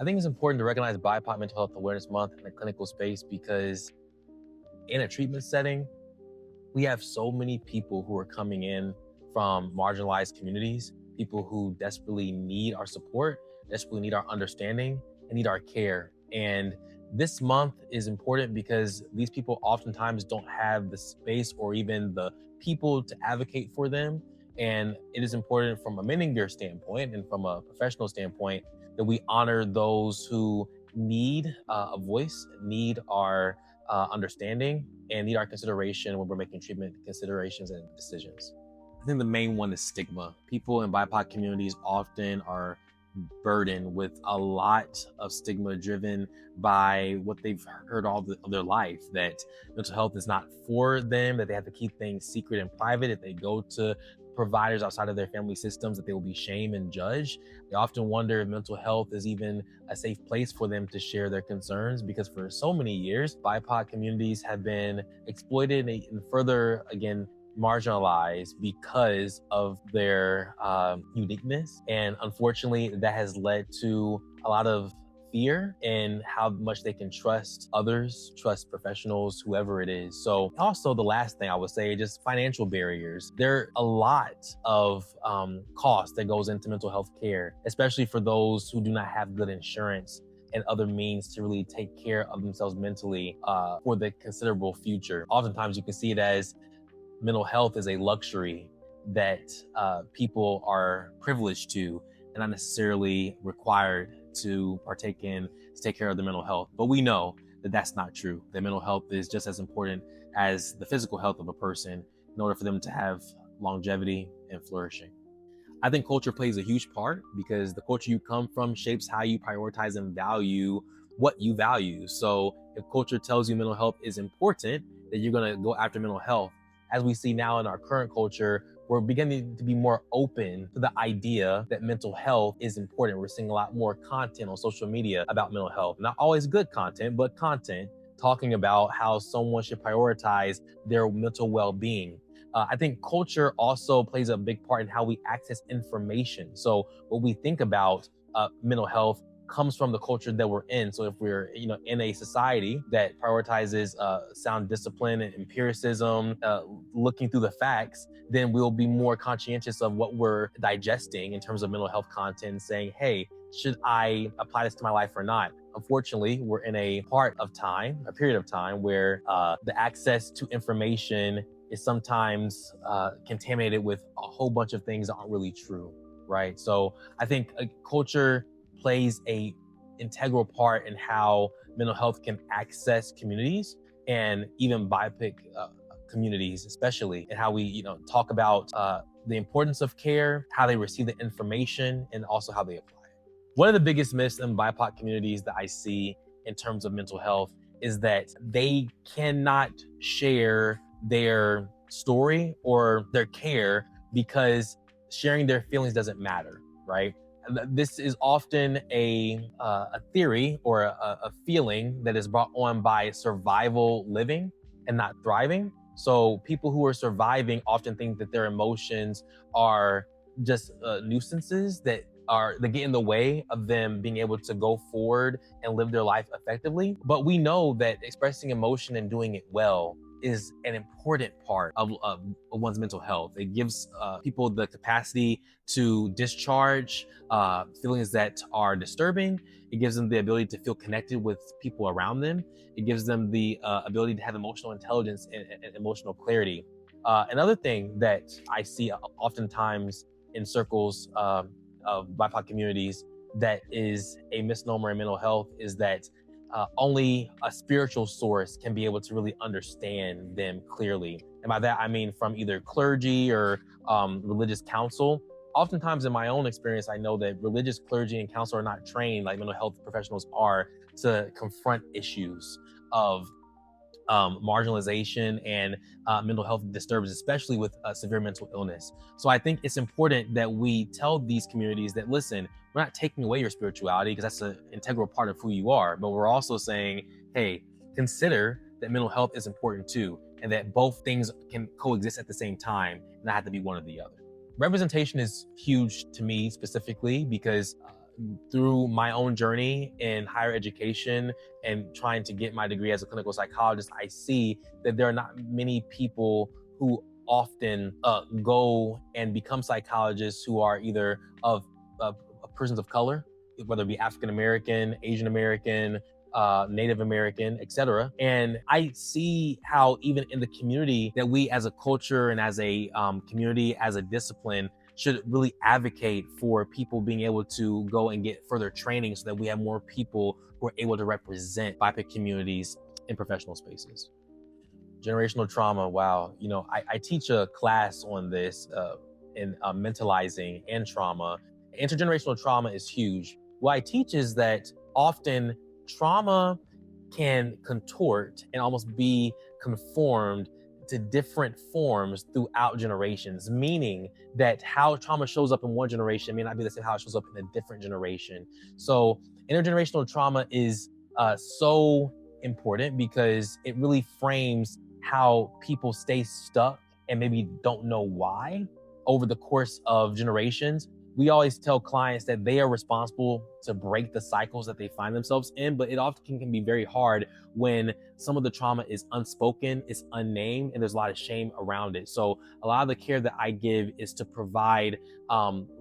I think it's important to recognize BIPOC Mental Health Awareness Month in the clinical space because in a treatment setting, we have so many people who are coming in from marginalized communities, people who desperately need our support, desperately need our understanding, and need our care. And this month is important because these people oftentimes don't have the space or even the people to advocate for them. And it is important from a Menninger standpoint and from a professional standpoint that we honor those who need a voice, need our understanding, and need our consideration when we're making treatment considerations and decisions. I think the main one is stigma. People in BIPOC communities often are burdened with a lot of stigma driven by what they've heard of their life, that mental health is not for them, that they have to keep things secret and private. If they go to providers outside of their family systems, that they will be shamed and judged. They often wonder if mental health is even a safe place for them to share their concerns, because for so many years, BIPOC communities have been exploited and further, again, marginalized because of their uniqueness. And unfortunately, that has led to a lot of fear in how much they can trust others, trust professionals, whoever it is. So also the last thing I would say, just financial barriers. There are a lot of cost that goes into mental health care, especially for those who do not have good insurance and other means to really take care of themselves mentally for the considerable future. Oftentimes you can see it as mental health is a luxury that people are privileged to and not necessarily required to partake in to take care of their mental health. But we know that that's not true. That mental health is just as important as the physical health of a person in order for them to have longevity and flourishing. I think culture plays a huge part because the culture you come from shapes how you prioritize and value what you value. So if culture tells you mental health is important, that you're going to go after mental health. As we see now in our current culture, we're beginning to be more open to the idea that mental health is important. We're seeing a lot more content on social media about mental health. Not always good content, but content talking about how someone should prioritize their mental well-being. I think culture also plays a big part in how we access information. So when we think about mental health, comes from the culture that we're in. So if we're, in a society that prioritizes sound discipline and empiricism, looking through the facts, then we'll be more conscientious of what we're digesting in terms of mental health content and saying, hey, should I apply this to my life or not? Unfortunately, we're in a period of time where the access to information is sometimes contaminated with a whole bunch of things that aren't really true, right? So I think culture plays a integral part in how mental health can access communities, and even BIPOC communities, especially, and how we talk about the importance of care, how they receive the information, and also how they apply it. One of the biggest myths in BIPOC communities that I see in terms of mental health is that they cannot share their story or their care because sharing their feelings doesn't matter, right? This is often a theory or a feeling that is brought on by survival living and not thriving. So people who are surviving often think that their emotions are just nuisances that get in the way of them being able to go forward and live their life effectively. But we know that expressing emotion and doing it well is an important part of one's mental health. It gives people the capacity to discharge feelings that are disturbing. It gives them the ability to feel connected with people around them. It gives them the ability to have emotional intelligence and emotional clarity. Another thing that I see oftentimes in circles of BIPOC communities that is a misnomer in mental health is that only a spiritual source can be able to really understand them clearly. And by that, I mean from either clergy or religious counsel. Oftentimes in my own experience, I know that religious clergy and counsel are not trained like mental health professionals are to confront issues of marginalization and mental health disturbance, especially with severe mental illness. So I think it's important that we tell these communities that, listen, we're not taking away your spirituality because that's an integral part of who you are, but we're also saying, hey, consider that mental health is important too, and that both things can coexist at the same time and not have to be one or the other. Representation is huge to me specifically because through my own journey in higher education and trying to get my degree as a clinical psychologist, I see that there are not many people who often go and become psychologists who are either of persons of color, whether it be African American, Asian American, Native American, etc. And I see how even in the community that we as a culture and as a community, as a discipline, should really advocate for people being able to go and get further training so that we have more people who are able to represent BIPOC communities in professional spaces. Generational trauma, wow. I teach a class on this in mentalizing and trauma. Intergenerational trauma is huge. What I teach is that often trauma can contort and almost be conformed to different forms throughout generations, meaning that how trauma shows up in one generation may not be the same how it shows up in a different generation. So intergenerational trauma is so important because it really frames how people stay stuck and maybe don't know why over the course of generations. We always tell clients that they are responsible to break the cycles that they find themselves in, but it often can be very hard when some of the trauma is unspoken, it's unnamed, and there's a lot of shame around it. So a lot of the care that I give is to provide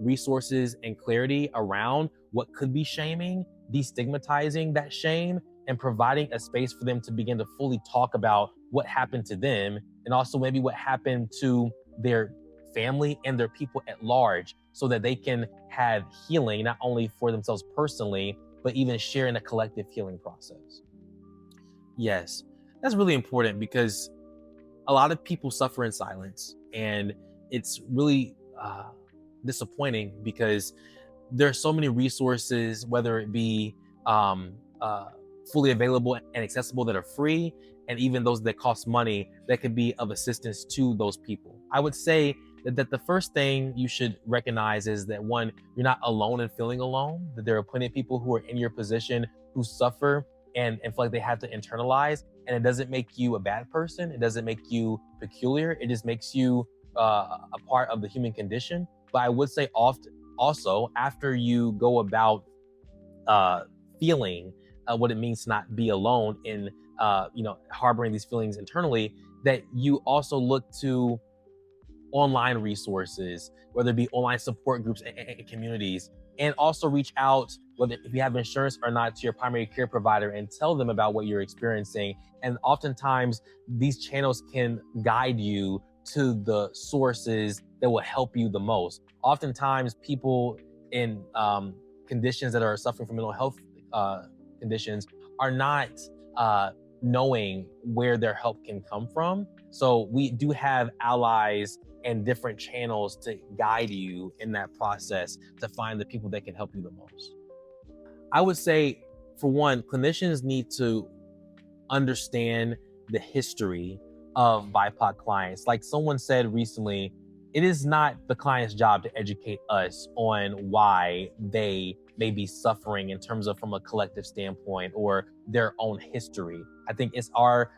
resources and clarity around what could be shaming, destigmatizing that shame, and providing a space for them to begin to fully talk about what happened to them and also maybe what happened to their family and their people at large, so that they can have healing not only for themselves personally, but even share in a collective healing process. Yes, that's really important because a lot of people suffer in silence, and it's really disappointing because there's so many resources, whether it be um, uh, fully available and accessible, that are free, and even those that cost money that could be of assistance to those people. I would say that the first thing you should recognize is that, one, you're not alone in feeling alone, that there are plenty of people who are in your position who suffer and feel like they have to internalize. And it doesn't make you a bad person. It doesn't make you peculiar. It just makes you a part of the human condition. But I would say often also, after you go about uh, feeling what it means to not be alone in harboring these feelings internally, that you also look to online resources, whether it be online support groups and communities, and also reach out, whether if you have insurance or not, to your primary care provider and tell them about what you're experiencing. And oftentimes, these channels can guide you to the sources that will help you the most. Oftentimes, people in conditions that are suffering from mental health conditions are not knowing where their help can come from. So we do have allies and different channels to guide you in that process to find the people that can help you the most. I would say, for one, clinicians need to understand the history of BIPOC clients. Like someone said recently, it is not the client's job to educate us on why they may be suffering in terms of from a collective standpoint or their own history. I think it's our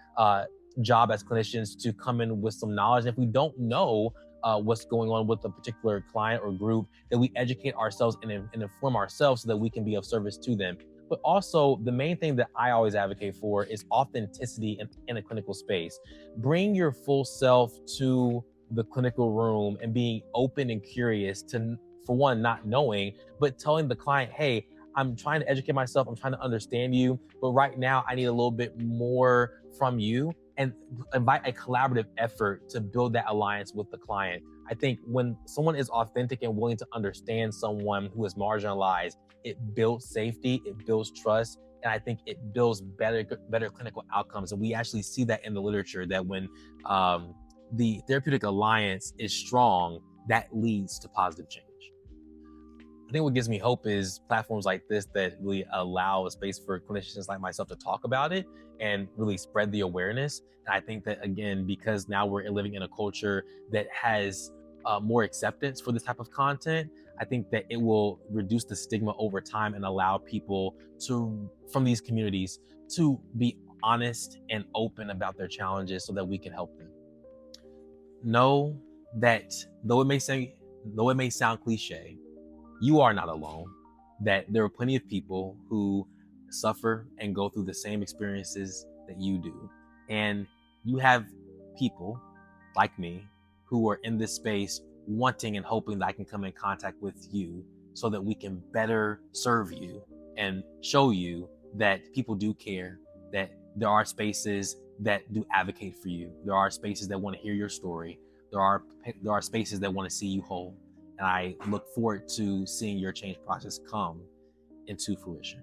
job as clinicians to come in with some knowledge. And if we don't know what's going on with a particular client or group, that we educate ourselves and inform ourselves so that we can be of service to them. But also, the main thing that I always advocate for is authenticity in a clinical space. Bring your full self to the clinical room and being open and curious to, for one, not knowing, but telling the client, hey, I'm trying to educate myself, I'm trying to understand you, but right now I need a little bit more from you, and invite a collaborative effort to build that alliance with the client. I think when someone is authentic and willing to understand someone who is marginalized, it builds safety, it builds trust, and I think it builds better clinical outcomes. And we actually see that in the literature, that when the therapeutic alliance is strong, that leads to positive change. I think what gives me hope is platforms like this that really allow a space for clinicians like myself to talk about it and really spread the awareness. And I think that, again, because now we're living in a culture that has more acceptance for this type of content, I think that it will reduce the stigma over time and allow people from these communities to be honest and open about their challenges so that we can help them. Know that though it may sound cliche, you are not alone. that there are plenty of people who suffer and go through the same experiences that you do. And you have people like me who are in this space wanting and hoping that I can come in contact with you so that we can better serve you and show you that people do care, that there are spaces that do advocate for you. There are spaces that want to hear your story. There are spaces that want to see you whole. And I look forward to seeing your change process come into fruition.